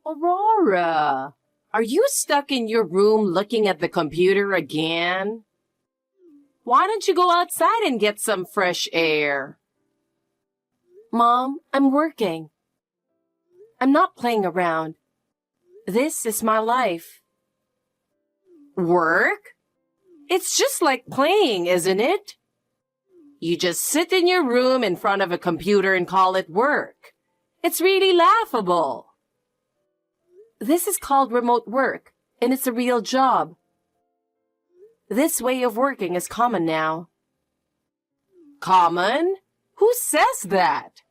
Aurora, are you stuck in your room looking at the computer again? Why don't you go outside and get some fresh air? Mom, I'm working. I'm not playing around. This is my life. Work? It's just like playing, isn't it? You just sit in your room in front of a computer and call it work. It's really laughable. This is called remote work, and it's a real job. This way of working is common now. Common? Who says that?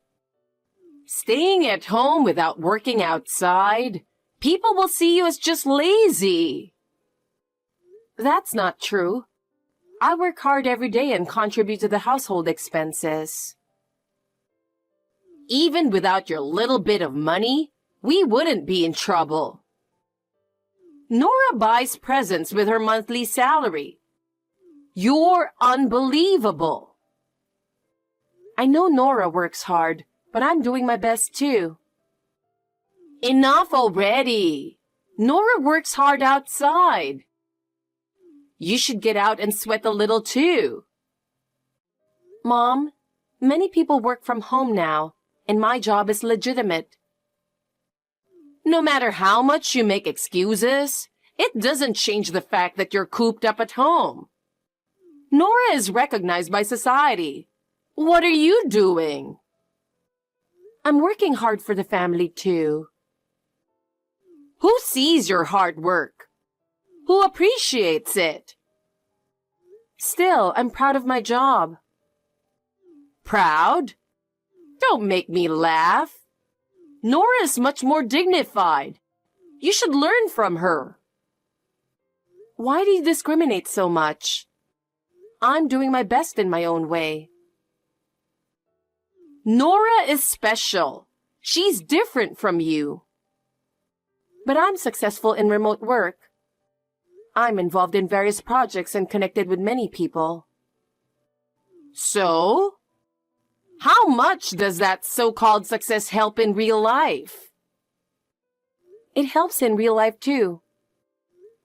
Staying at home without working outside? People will see you as just lazy. That's not true. I work hard every day and contribute to the household expenses. Even without your little bit of money, we wouldn't be in trouble. Nora buys presents with her monthly salary. You're unbelievable. I know Nora works hard, but I'm doing my best too. Enough already. Nora works hard outside. You should get out and sweat a little too. Mom, many people work from home now, and my job is legitimate. No matter how much you make excuses, it doesn't change the fact that you're cooped up at home. Nora is recognized by society. What are you doing? I'm working hard for the family too. Who sees your hard work? Who appreciates it? Still, I'm proud of my job. Proud? Don't make me laugh. Nora is much more dignified. You should learn from her. Why do you discriminate so much? I'm doing my best in my own way. Nora is special. She's different from you. But I'm successful in remote work. I'm involved in various projects and connected with many people. So? How much does that so-called success help in real life? It helps in real life too.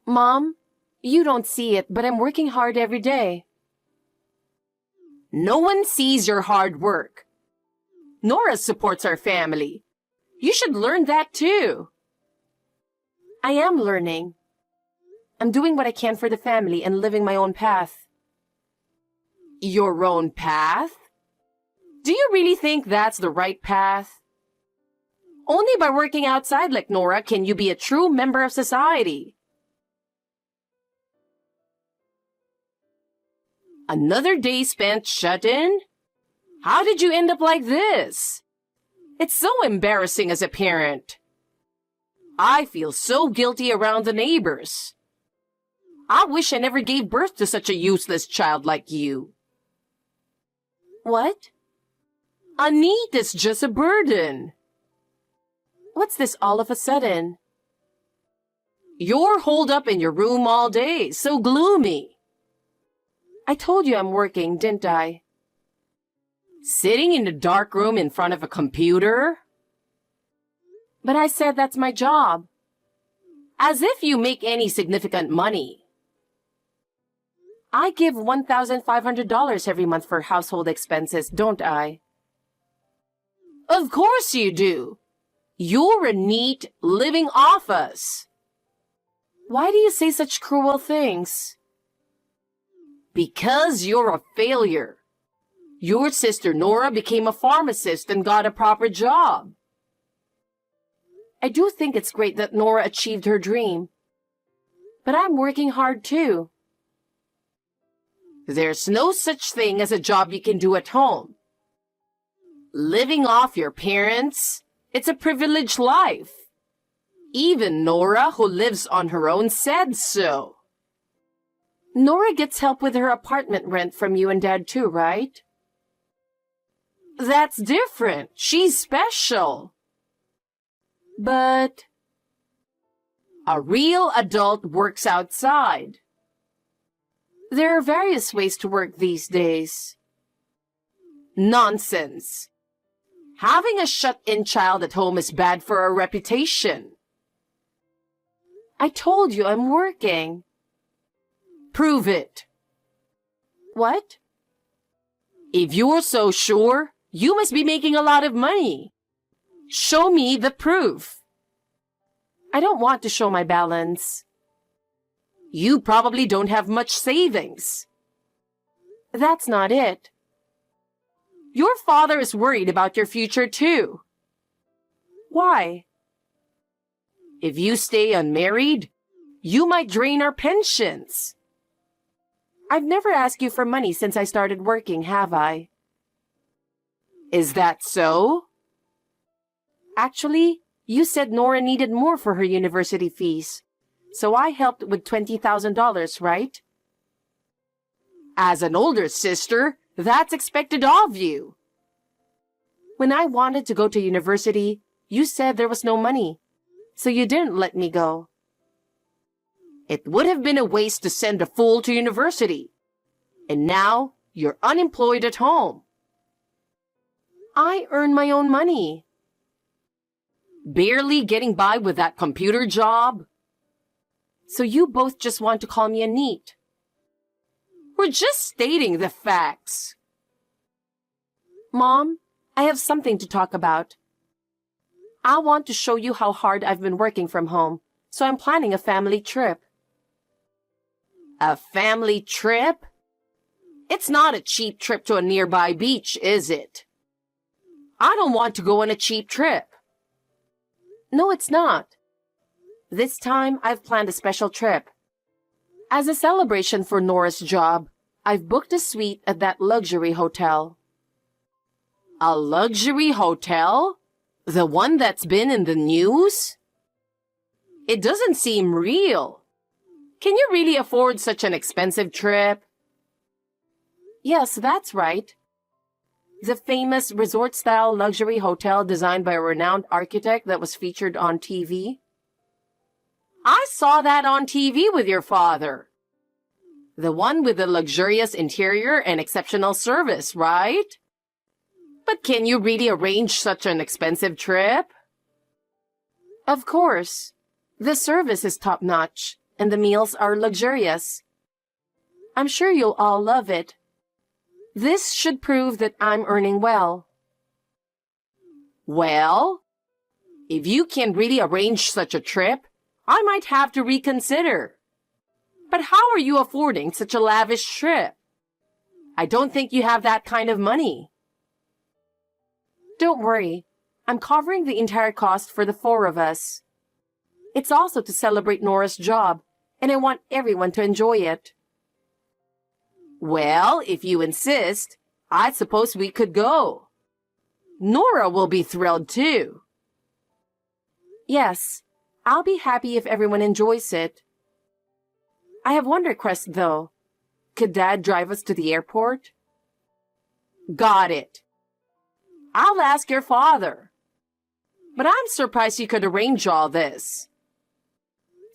Mom, you don't see it, but I'm working hard every day. No one sees your hard work. Nora supports our family. You should learn that too. I am learning. I'm doing what I can for the family and living my own path. Your own path? Do you really think that's the right path? Only by working outside like Nora can you be a true member of society. Another day spent shut in? How did you end up like this? It's so embarrassing as a parent. I feel so guilty around the neighbors. I wish I never gave birth to such a useless child like you. What? A need is just a burden. What's this all of a sudden? You're holed up in your room all day, so gloomy. I told you I'm working, didn't I? Sitting in a dark room in front of a computer? But I said that's my job. As if you make any significant money. I give $1,500 every month for household expenses, don't I? Of course you do. You're a neat, living off us. Why do you say such cruel things? Because you're a failure. Your sister Nora became a pharmacist and got a proper job. I do think it's great that Nora achieved her dream. But I'm working hard too. There's no such thing as a job you can do at home. Living off your parents, it's a privileged life. Even Nora, who lives on her own, said so. Nora gets help with her apartment rent from you and Dad too, right? That's different. She's special. But a real adult works outside. There are various ways to work these days. Nonsense. Having a shut-in child at home is bad for our reputation. I told you I'm working. Prove it. What? If you're so sure, you must be making a lot of money. Show me the proof. I don't want to show my balance. You probably don't have much savings. That's not it. Your father is worried about your future too. Why? If you stay unmarried, you might drain our pensions. I've never asked you for money since I started working, have I? Is that so? Actually, you said Nora needed more for her university fees, so I helped with $20,000, right? As an older sister, that's expected of you. When I wanted to go to university, you said there was no money, so you didn't let me go. It would have been a waste to send a fool to university. And now, you're unemployed at home. I earn my own money. Barely getting by with that computer job. So you both just want to call me a NEET. We're just stating the facts. Mom, I have something to talk about. I want to show you how hard I've been working from home, so I'm planning a family trip. A family trip? It's not a cheap trip to a nearby beach, is it? I don't want to go on a cheap trip. No, it's not. This time, I've planned a special trip. As a celebration for Nora's job, I've booked a suite at that luxury hotel. A luxury hotel? The one that's been in the news? It doesn't seem real. Can you really afford such an expensive trip? Yes, that's right. The famous resort-style luxury hotel designed by a renowned architect that was featured on TV. I saw that on TV with your father. The one with the luxurious interior and exceptional service, right? But can you really arrange such an expensive trip? Of course. The service is top-notch, and the meals are luxurious. I'm sure you'll all love it. This should prove that I'm earning well. Well, if you can really arrange such a trip, I might have to reconsider. But how are you affording such a lavish trip? I don't think you have that kind of money. Don't worry. I'm covering the entire cost for the 4 of us. It's also to celebrate Nora's job, and I want everyone to enjoy it. Well, if you insist, I suppose we could go. Nora will be thrilled too. Yes, I'll be happy if everyone enjoys it. I have one request, though. Could Dad drive us to the airport? Got it. I'll ask your father. But I'm surprised you could arrange all this.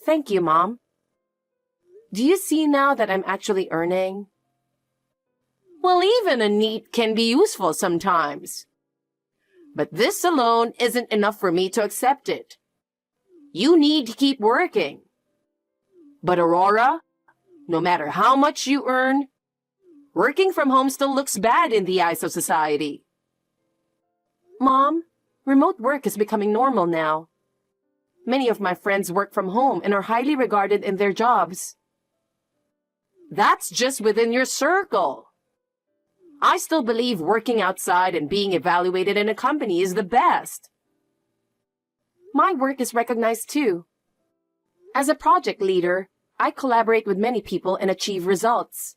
Thank you, Mom. Do you see now that I'm actually earning? Well, even a NEET can be useful sometimes. But this alone isn't enough for me to accept it. You need to keep working. But Aurora, no matter how much you earn, working from home still looks bad in the eyes of society. Mom, remote work is becoming normal now. Many of my friends work from home and are highly regarded in their jobs. That's just within your circle. I still believe working outside and being evaluated in a company is the best. My work is recognized too. As a project leader, I collaborate with many people and achieve results.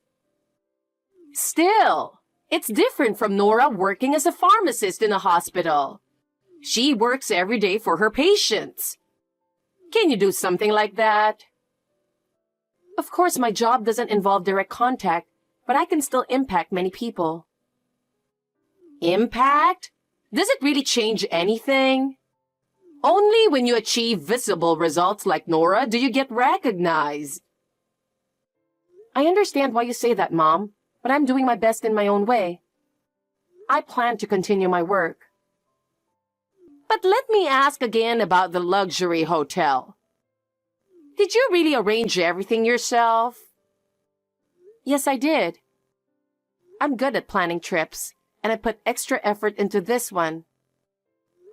Still, it's different from Nora working as a pharmacist in a hospital. She works every day for her patients. Can you do something like that? Of course, my job doesn't involve direct contact, but I can still impact many people. Impact? Does it really change anything? Only when you achieve visible results like Nora do you get recognized. I understand why you say that, Mom, but I'm doing my best in my own way. I plan to continue my work. But let me ask again about the luxury hotel. Did you really arrange everything yourself? Yes, I did. I'm good at planning trips, and I put extra effort into this one.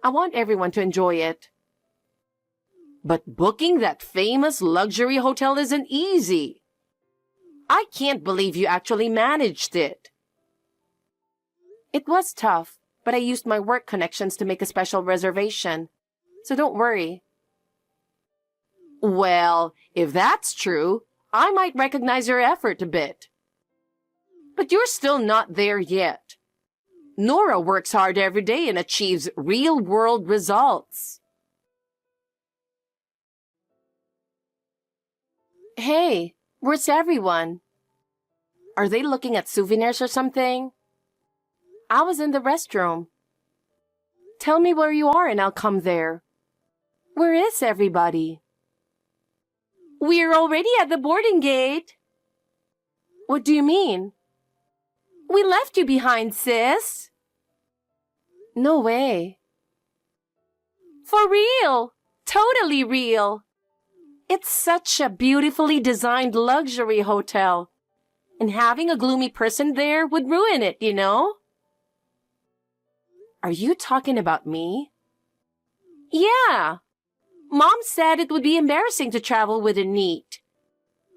I want everyone to enjoy it. But booking that famous luxury hotel isn't easy. I can't believe you actually managed it. It was tough, but I used my work connections to make a special reservation. So don't worry. Well, if that's true, I might recognize your effort a bit. But you're still not there yet. Nora works hard every day and achieves real-world results. Hey, where's everyone? Are they looking at souvenirs or something? I was in the restroom. Tell me where you are and I'll come there. Where is everybody? We're already at the boarding gate. What do you mean? We left you behind, sis. No way. For real. Totally real. It's such a beautifully designed luxury hotel. And having a gloomy person there would ruin it, you know? Are you talking about me? Yeah. Mom said it would be embarrassing to travel with a NEET.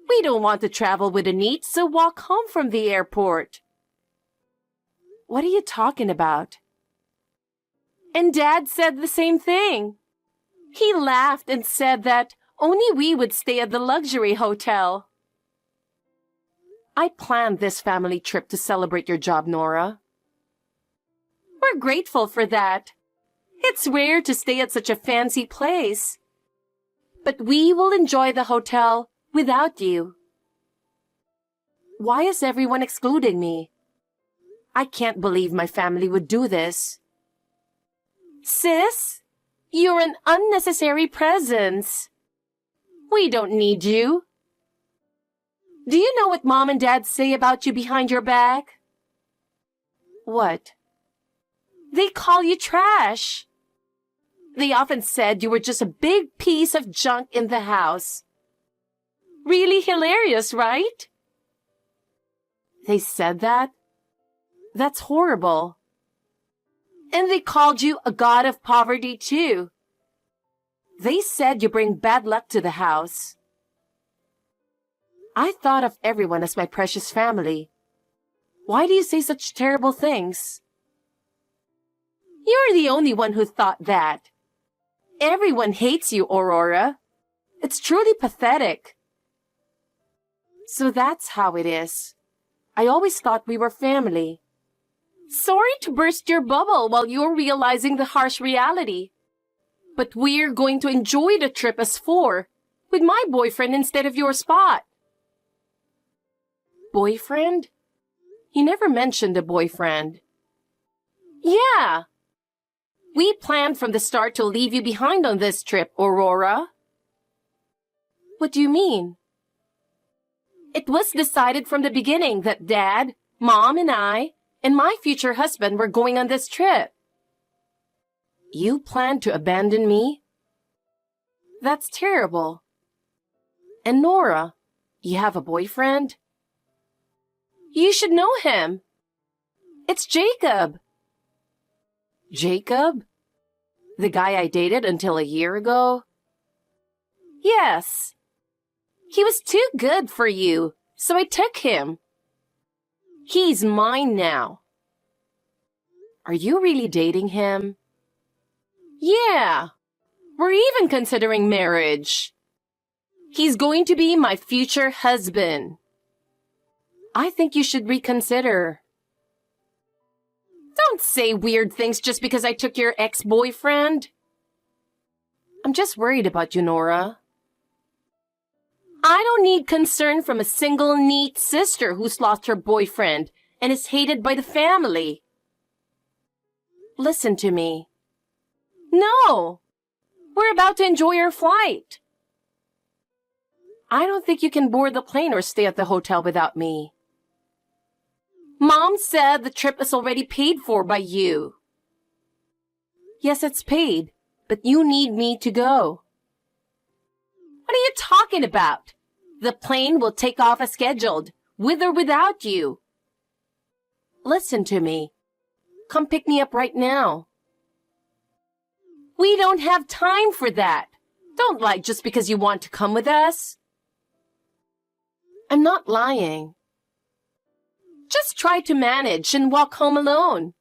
We don't want to travel with a NEET, so walk home from the airport. What are you talking about? And Dad said the same thing. He laughed and said that only we would stay at the luxury hotel. I planned this family trip to celebrate your job, Nora. We're grateful for that. It's rare to stay at such a fancy place. But we will enjoy the hotel without you. Why is everyone excluding me? I can't believe my family would do this. Sis, you're an unnecessary presence. We don't need you. Do you know what Mom and Dad say about you behind your back? What? They call you trash. They often said you were just a big piece of junk in the house. Really hilarious, right? They said that? That's horrible. And they called you a god of poverty, too. They said you bring bad luck to the house. I thought of everyone as my precious family. Why do you say such terrible things? You're the only one who thought that. Everyone hates you, Aurora. It's truly pathetic. So that's how it is. I always thought we were family. Sorry to burst your bubble while you're realizing the harsh reality. But we're going to enjoy the trip as four, with my boyfriend instead of your spot. Boyfriend? You never mentioned a boyfriend. Yeah. We planned from the start to leave you behind on this trip, Aurora. What do you mean? It was decided from the beginning that Dad, Mom, and I, and my future husband were going on this trip. You planned to abandon me? That's terrible. And Nora, you have a boyfriend? You should know him. It's Jacob. Jacob? The guy I dated until a year ago? Yes. He was too good for you, so I took him. He's mine now. Are you really dating him? Yeah. We're even considering marriage. He's going to be my future husband. I think you should reconsider. Don't say weird things just because I took your ex-boyfriend. I'm just worried about you, Nora. I don't need concern from a single neat sister who's lost her boyfriend and is hated by the family. Listen to me. No. We're about to enjoy our flight. I don't think you can board the plane or stay at the hotel without me. Mom said the trip is already paid for by you. Yes, it's paid, but you need me to go. What are you talking about? The plane will take off as scheduled, with or without you. Listen to me. Come pick me up right now. We don't have time for that. Don't lie just because you want to come with us. I'm not lying. Just try to manage and walk home alone.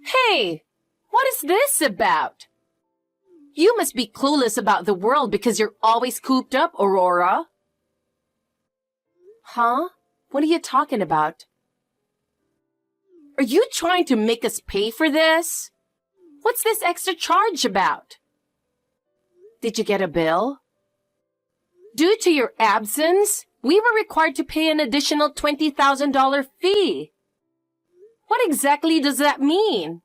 Hey, what is this about? You must be clueless about the world because you're always cooped up, Aurora. Huh? What are you talking about? Are you trying to make us pay for this? What's this extra charge about? Did you get a bill? Due to your absence, we were required to pay an additional $20,000 fee. What exactly does that mean?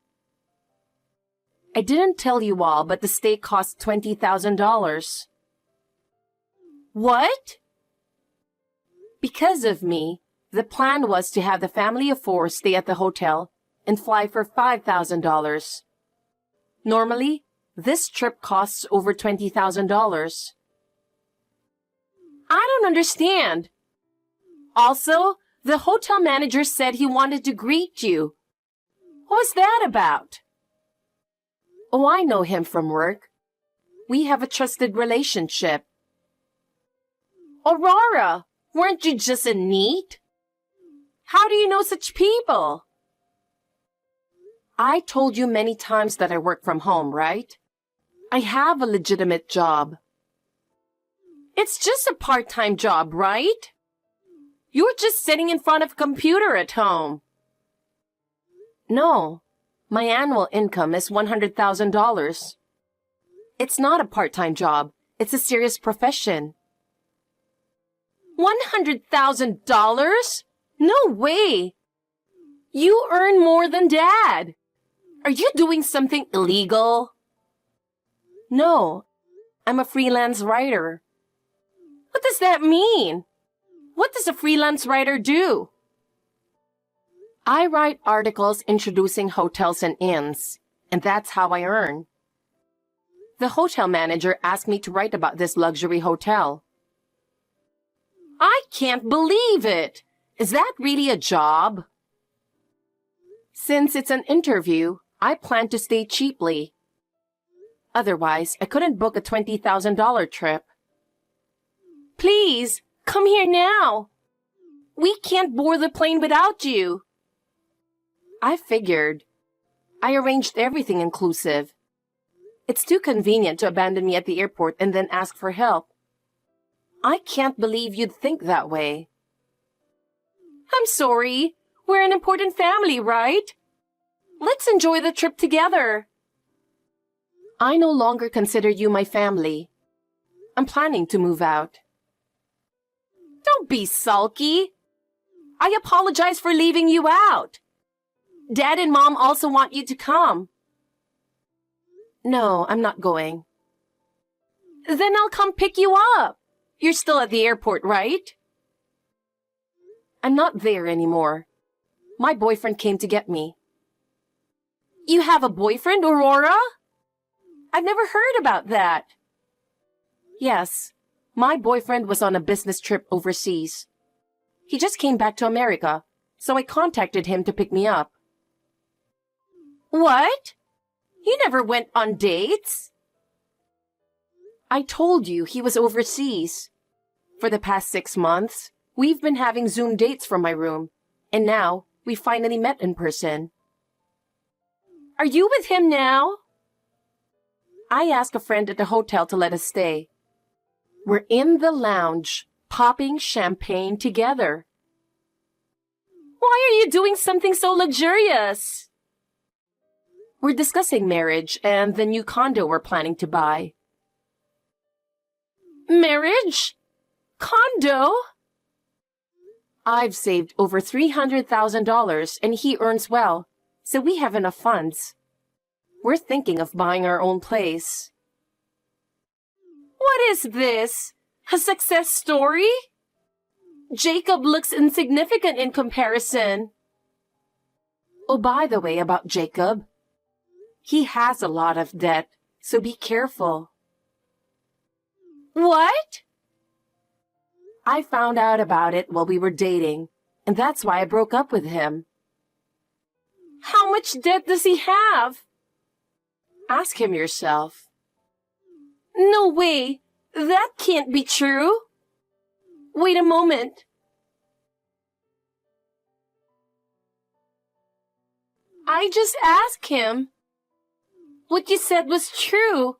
I didn't tell you all, but the stay cost $20,000. What? Because of me, the plan was to have the family of 4 stay at the hotel and fly for $5,000. Normally, this trip costs over $20,000. I don't understand. Also, the hotel manager said he wanted to greet you. What was that about? Oh, I know him from work. We have a trusted relationship. Aurora, weren't you just a NEET? How do you know such people? I told you many times that I work from home, right? I have a legitimate job. It's just a part-time job, right? You're just sitting in front of a computer at home. No, my annual income is $100,000. It's not a part-time job. It's a serious profession. $100,000? No way! You earn more than Dad. Are you doing something illegal? No, I'm a freelance writer. What does that mean? What does a freelance writer do? I write articles introducing hotels and inns, and that's how I earn. The hotel manager asked me to write about this luxury hotel. I can't believe it! Is that really a job? Since it's an interview, I plan to stay cheaply. Otherwise, I couldn't book a $20,000 trip. Please, come here now. We can't board the plane without you. I figured. I arranged everything inclusive. It's too convenient to abandon me at the airport and then ask for help. I can't believe you'd think that way. I'm sorry. We're an important family, right? Let's enjoy the trip together. I no longer consider you my family. I'm planning to move out. Don't be sulky. I apologize for leaving you out. Dad and Mom also want you to come. No, I'm not going. Then I'll come pick you up. You're still at the airport, right? I'm not there anymore. My boyfriend came to get me. You have a boyfriend, Aurora? I've never heard about that. Yes, my boyfriend was on a business trip overseas. He just came back to America, so I contacted him to pick me up. What? You never went on dates? I told you he was overseas. For the past 6 months, we've been having Zoom dates from my room, and now we finally met in person. Are you with him now? I asked a friend at the hotel to let us stay. We're in the lounge, popping champagne together. Why are you doing something so luxurious? We're discussing marriage and the new condo we're planning to buy. Marriage? Condo? I've saved over $300,000 and he earns well, so we have enough funds. We're thinking of buying our own place. What is this? A success story? Jacob looks insignificant in comparison. Oh, by the way, about Jacob. He has a lot of debt, So be careful. What? I found out about it while we were dating, and that's why I broke up with him. How much debt does he have? Ask him yourself. No way. That can't be true. Wait a moment. I just asked him. What you said was true.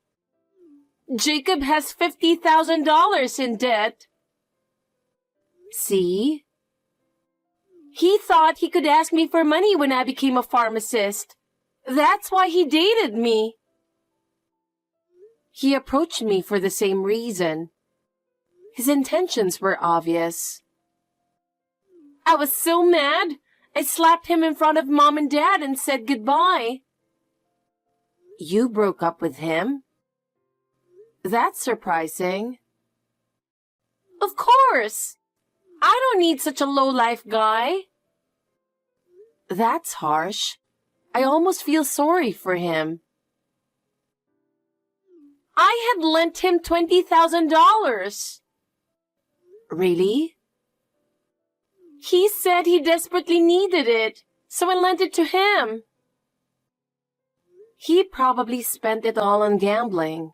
Jacob has $50,000 in debt. See? He thought he could ask me for money when I became a pharmacist. That's why he dated me. He approached me for the same reason. His intentions were obvious. I was so mad. I slapped him in front of Mom and Dad and said goodbye. You broke up with him? That's surprising. Of course. I don't need such a low-life guy. That's harsh. I almost feel sorry for him. I had lent him $20,000. Really? He said he desperately needed it, so I lent it to him. He probably spent it all on gambling.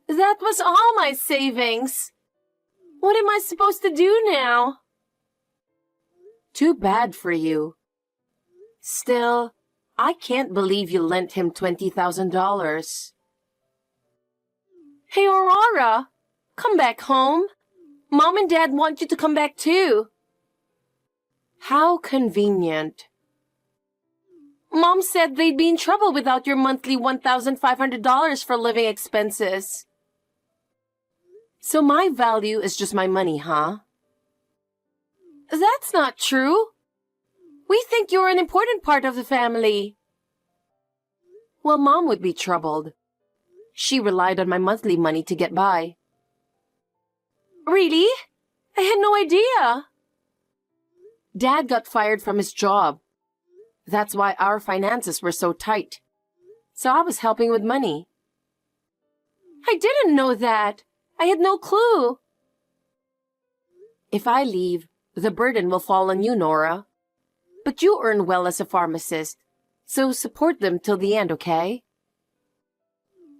That was all my savings. What am I supposed to do now? Too bad for you. Still, I can't believe you lent him $20,000. Hey, Aurora, come back home. Mom and Dad want you to come back too. How convenient. Mom said they'd be in trouble without your monthly $1,500 for living expenses. So my value is just my money, huh? That's not true. We think you're an important part of the family. Well, Mom would be troubled. She relied on my monthly money to get by. Really? I had no idea. Dad got fired from his job. That's why our finances were so tight. So I was helping with money. I didn't know that. I had no clue. If I leave, the burden will fall on you, Nora. But you earn well as a pharmacist, so support them till the end, okay?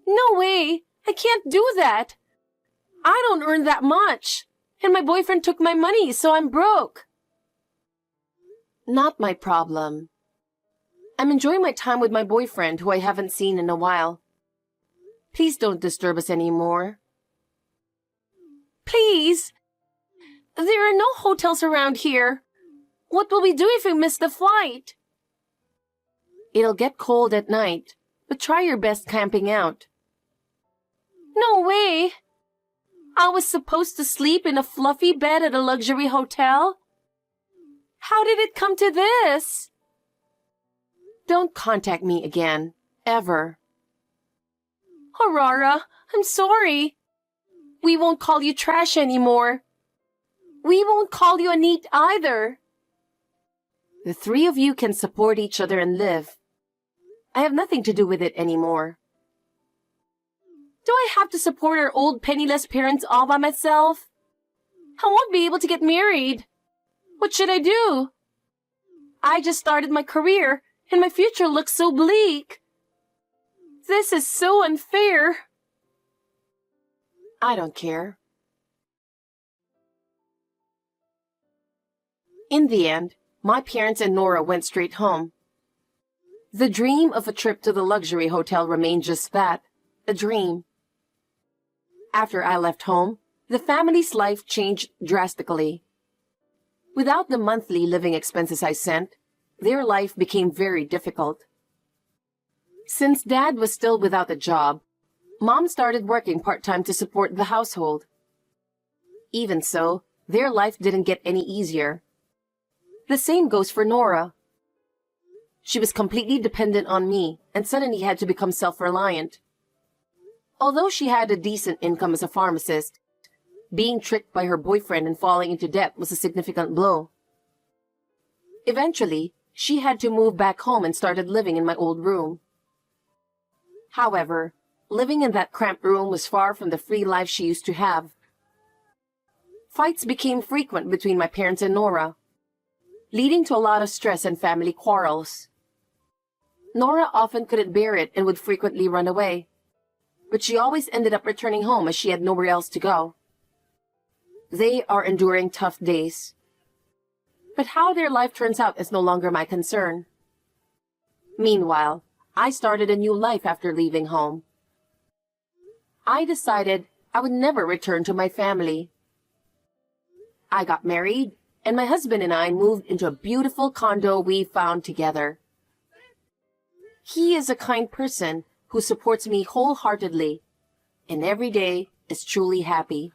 No way. I can't do that. I don't earn that much. And my boyfriend took my money, so I'm broke. Not my problem. I'm enjoying my time with my boyfriend, who I haven't seen in a while. Please don't disturb us anymore. Please. There are no hotels around here. What will we do if we miss the flight? It'll get cold at night, but try your best camping out. No way. I was supposed to sleep in a fluffy bed at a luxury hotel. How did it come to this? Don't contact me again, ever. Aurora, I'm sorry. We won't call you trash anymore. We won't call you a neat either. The three of you can support each other and live. I have nothing to do with it anymore. Do I have to support our old penniless parents all by myself? I won't be able to get married. What should I do? I just started my career, and my future looks so bleak. This is so unfair. I don't care. In the end, my parents and Nora went straight home. The dream of a trip to the luxury hotel remained just that, a dream. After I left home, the family's life changed drastically. Without the monthly living expenses I sent, their life became very difficult. Since Dad was still without a job, Mom started working part-time to support the household. Even so, their life didn't get any easier. The same goes for Nora. She was completely dependent on me and suddenly had to become self-reliant. Although she had a decent income as a pharmacist, being tricked by her boyfriend and falling into debt was a significant blow. Eventually, she had to move back home and started living in my old room. However, living in that cramped room was far from the free life she used to have. Fights became frequent between my parents and Nora, leading to a lot of stress and family quarrels. Nora often couldn't bear it and would frequently run away, but she always ended up returning home as she had nowhere else to go. They are enduring tough days. But how their life turns out is no longer my concern. Meanwhile, I started a new life after leaving home. I decided I would never return to my family. I got married, and my husband and I moved into a beautiful condo we found together. He is a kind person who supports me wholeheartedly, and every day is truly happy.